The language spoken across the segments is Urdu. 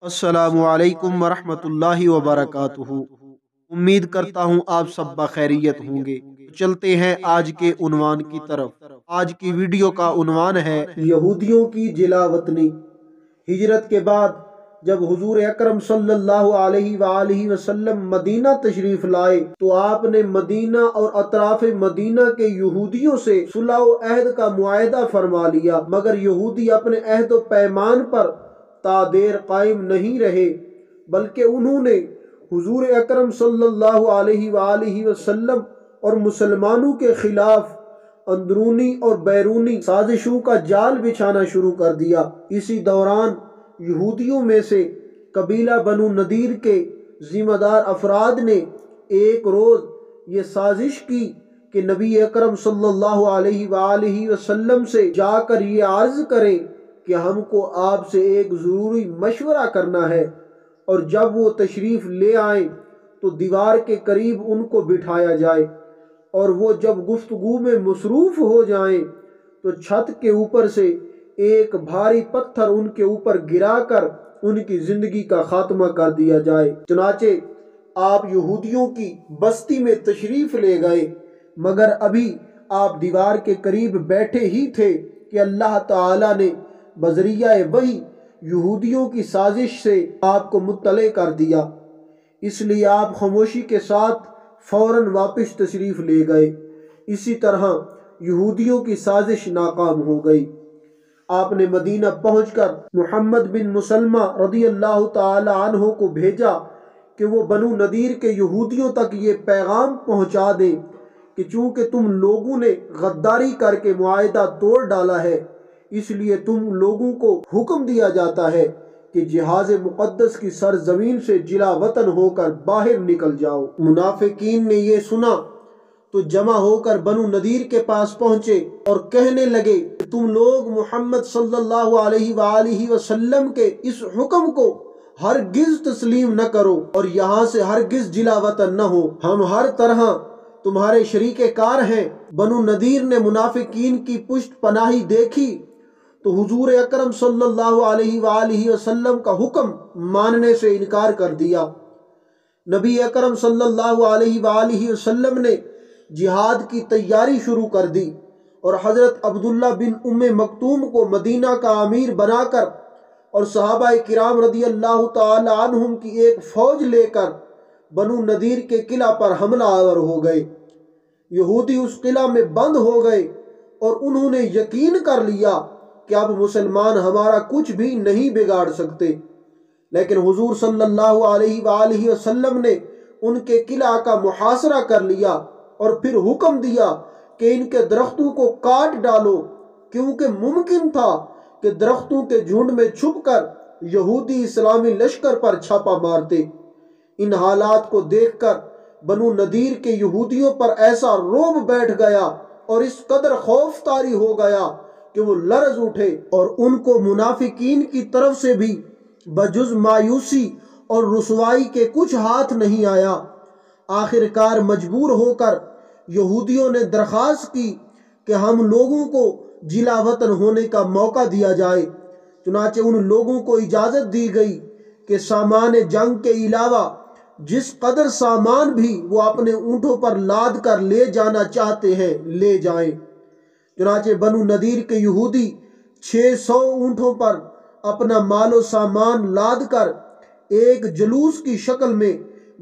السلام علیکم ورحمۃ اللہ وبرکاتہ۔ امید کرتا ہوں آپ سب بخیریت ہوں گے۔ چلتے ہیں آج کے عنوان کی طرف۔ آج کی ویڈیو کا عنوان ہے یہودیوں کی جلا وطنی۔ ہجرت کے بعد جب حضور اکرم صلی اللہ علیہ وآلہ وسلم مدینہ تشریف لائے تو آپ نے مدینہ اور اطراف مدینہ کے یہودیوں سے صلح و عہد کا معاہدہ فرما لیا، مگر یہودی اپنے عہد و پیمان پر تا دیر قائم نہیں رہے، بلکہ انہوں نے حضور اکرم صلی اللہ علیہ وآلہ وسلم اور مسلمانوں کے خلاف اندرونی اور بیرونی سازشوں کا جال بچھانا شروع کر دیا۔ اسی دوران یہودیوں میں سے قبیلہ بنو نذیر کے ذمہ دار افراد نے ایک روز یہ سازش کی کہ نبی اکرم صلی اللہ علیہ وآلہ وسلم سے جا کر یہ عرض کریں کہ ہم کو آپ سے ایک ضروری مشورہ کرنا ہے، اور جب وہ تشریف لے آئیں تو دیوار کے قریب ان کو بٹھایا جائے، اور وہ جب گفتگو میں مصروف ہو جائیں تو چھت کے اوپر سے ایک بھاری پتھر ان کے اوپر گرا کر ان کی زندگی کا خاتمہ کر دیا جائے۔ چنانچہ آپ یہودیوں کی بستی میں تشریف لے گئے، مگر ابھی آپ دیوار کے قریب بیٹھے ہی تھے کہ اللہ تعالی نے بذریعہ وحی یہودیوں کی سازش سے آپ کو مطلع کر دیا، اس لیے آپ خاموشی کے ساتھ فوراً واپس تشریف لے گئے۔ اسی طرح یہودیوں کی سازش ناکام ہو گئی۔ آپ نے مدینہ پہنچ کر محمد بن مسلمہ رضی اللہ تعالی عنہ کو بھیجا کہ وہ بنو نذیر کے یہودیوں تک یہ پیغام پہنچا دیں کہ چونکہ تم لوگوں نے غداری کر کے معاہدہ توڑ ڈالا ہے، اس لیے تم لوگوں کو حکم دیا جاتا ہے کہ جہاز مقدس کی سرزمین سے جلا وطن ہو کر باہر نکل جاؤ۔ منافقین نے یہ سنا تو جمع ہو کر بنو نذیر کے پاس پہنچے اور کہنے لگے کہ تم لوگ محمد صلی اللہ علیہ وآلہ وسلم کے اس حکم کو ہرگز تسلیم نہ کرو اور یہاں سے ہرگز جلا وطن نہ ہو، ہم ہر طرح تمہارے شریک کار ہیں۔ بنو نذیر نے منافقین کی پشت پناہی دیکھی تو حضور اکرم صلی اللہ علیہ وآلہ وسلم کا حکم ماننے سے انکار کر دیا۔ نبی اکرم صلی اللہ علیہ وآلہ وسلم نے جہاد کی تیاری شروع کر دی اور حضرت عبداللہ بن ام مکتوم کو مدینہ کا امیر بنا کر اور صحابہ کرام رضی اللہ تعالی عنہم کی ایک فوج لے کر بنو نذیر کے قلعہ پر حملہ آور ہو گئے۔ یہودی اس قلعہ میں بند ہو گئے اور انہوں نے یقین کر لیا کہ اب مسلمان ہمارا کچھ بھی نہیں بگاڑ سکتے، لیکن حضور صلی اللہ علیہ وآلہ وسلم نے ان کے قلعہ کا محاصرہ کر لیا اور پھر حکم دیا کہ ان کے درختوں کو کاٹ ڈالو، کیونکہ ممکن تھا کہ درختوں کے جھنڈ میں چھپ کر یہودی اسلامی لشکر پر چھاپا مارتے۔ ان حالات کو دیکھ کر بنو نذیر کے یہودیوں پر ایسا رعب بیٹھ گیا اور اس قدر خوف طاری ہو گیا کہ وہ لرز اٹھے، اور ان کو منافقین کی طرف سے بھی بجز مایوسی اور رسوائی کے کچھ ہاتھ نہیں آیا۔ آخر کار مجبور ہو کر یہودیوں نے درخواست کی کہ ہم لوگوں کو جلا وطن ہونے کا موقع دیا جائے۔ چنانچہ ان لوگوں کو اجازت دی گئی کہ سامان جنگ کے علاوہ جس قدر سامان بھی وہ اپنے اونٹوں پر لاد کر لے جانا چاہتے ہیں لے جائیں۔ چنانچہ بنو نذیر کے یہودی 600 اونٹوں پر اپنا مال و سامان لاد کر ایک جلوس کی شکل میں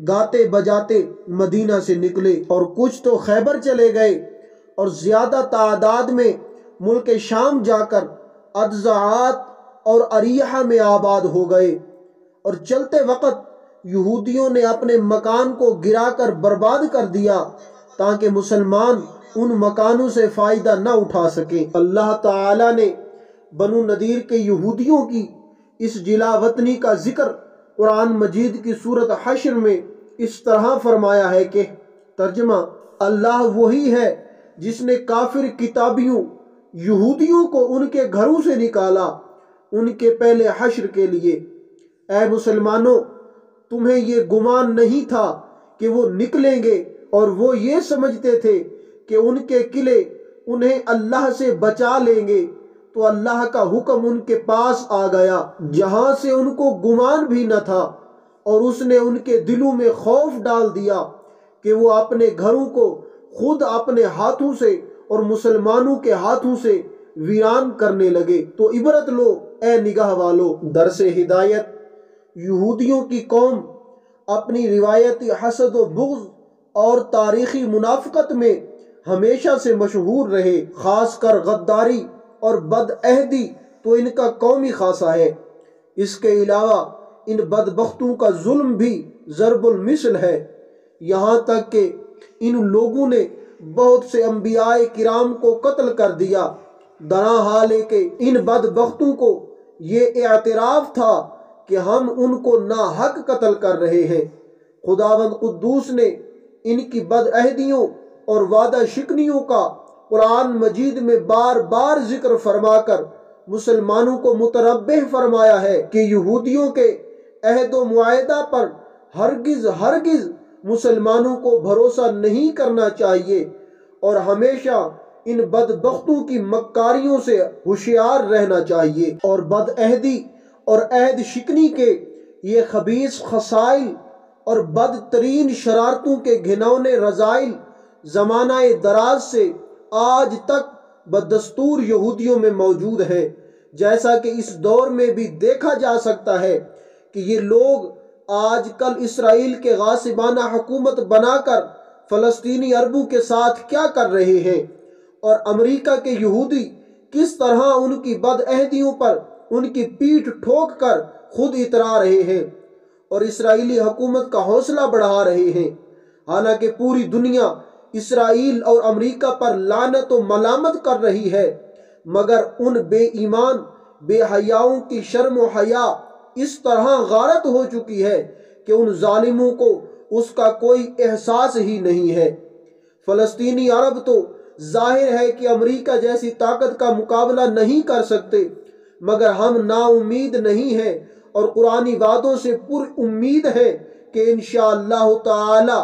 گاتے بجاتے مدینہ سے نکلے، اور کچھ تو خیبر چلے گئے اور زیادہ تعداد میں ملک شام جا کر اضاعات اور اریحہ میں آباد ہو گئے، اور چلتے وقت یہودیوں نے اپنے مکان کو گرا کر برباد کر دیا تاکہ مسلمان ان مکانوں سے فائدہ نہ اٹھا سکیں۔ اللہ تعالی نے بنو نذیر کے یہودیوں کی اس جلا وطنی کا ذکر قرآن مجید کی سورۃ حشر میں اس طرح فرمایا ہے کہ ترجمہ: اللہ وہی ہے جس نے کافر کتابیوں یہودیوں کو ان کے گھروں سے نکالا ان کے پہلے حشر کے لیے۔ اے مسلمانوں، تمہیں یہ گمان نہیں تھا کہ وہ نکلیں گے، اور وہ یہ سمجھتے تھے کہ ان کے قلعے انہیں اللہ سے بچا لیں گے، تو اللہ کا حکم ان کے پاس آ گیا جہاں سے ان کو گمان بھی نہ تھا، اور اس نے ان کے دلوں میں خوف ڈال دیا کہ وہ اپنے گھروں کو خود اپنے ہاتھوں سے اور مسلمانوں کے ہاتھوں سے ویران کرنے لگے۔ تو عبرت لو اے نگاہ والو۔ درس ہدایت: یہودیوں کی قوم اپنی روایتی حسد و بغض اور تاریخی منافقت میں ہمیشہ سے مشہور رہے، خاص کر غداری اور بدعہدی تو ان کا قومی خاصہ ہے۔ اس کے علاوہ ان بدبختوں کا ظلم بھی ضرب المثل ہے، یہاں تک کہ ان لوگوں نے بہت سے انبیاء کرام کو قتل کر دیا، درا حال ہے کہ ان بدبختوں کو یہ اعتراف تھا کہ ہم ان کو ناحق قتل کر رہے ہیں۔ خداوند قدوس نے ان کی بدعہدیوں اور وعدہ شکنیوں کا قرآن مجید میں بار بار ذکر فرما کر مسلمانوں کو متنبہ فرمایا ہے کہ یہودیوں کے عہد و معاہدہ پر ہرگز مسلمانوں کو بھروسہ نہیں کرنا چاہیے، اور ہمیشہ ان بدبختوں کی مکاریوں سے ہوشیار رہنا چاہیے۔ اور بدعہدی اور عہد شکنی کے یہ خبیث خصائل اور بدترین شرارتوں کے گھناؤنے رذائل زمانہ دراز سے آج تک بدستور یہودیوں میں موجود ہیں، جیسا کہ اس دور میں بھی دیکھا جا سکتا ہے کہ یہ لوگ آج کل اسرائیل کے غاصبانہ حکومت بنا کر فلسطینی عربوں کے ساتھ کیا کر رہے ہیں، اور امریکہ کے یہودی کس طرح ان کی بدعہدیوں پر ان کی پیٹھ ٹھوک کر خود اترا رہے ہیں اور اسرائیلی حکومت کا حوصلہ بڑھا رہے ہیں۔ حالانکہ پوری دنیا اسرائیل اور امریکہ پر لعنت و ملامت کر رہی ہے، مگر ان بے ایمان بے حیاؤں کی شرم و حیا اس طرح غارت ہو چکی ہے کہ ان ظالموں کو اس کا کوئی احساس ہی نہیں ہے۔ فلسطینی عرب تو ظاہر ہے کہ امریکہ جیسی طاقت کا مقابلہ نہیں کر سکتے، مگر ہم نا امید نہیں ہیں اور قرآنی وعدوں سے پر امید ہیں کہ انشاءاللہ تعالی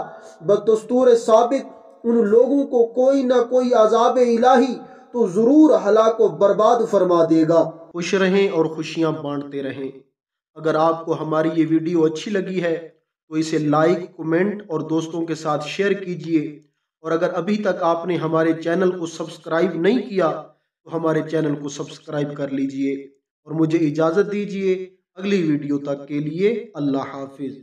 بدستور ثابت ان لوگوں کو کوئی نہ کوئی عذاب الہی تو ضرور ہلاک و برباد فرما دے گا۔ خوش رہیں اور خوشیاں بانٹتے رہیں۔ اگر آپ کو ہماری یہ ویڈیو اچھی لگی ہے تو اسے لائک، کمنٹ اور دوستوں کے ساتھ شیئر کیجئے، اور اگر ابھی تک آپ نے ہمارے چینل کو سبسکرائب نہیں کیا تو ہمارے چینل کو سبسکرائب کر لیجئے، اور مجھے اجازت دیجئے اگلی ویڈیو تک کے لیے۔ اللہ حافظ۔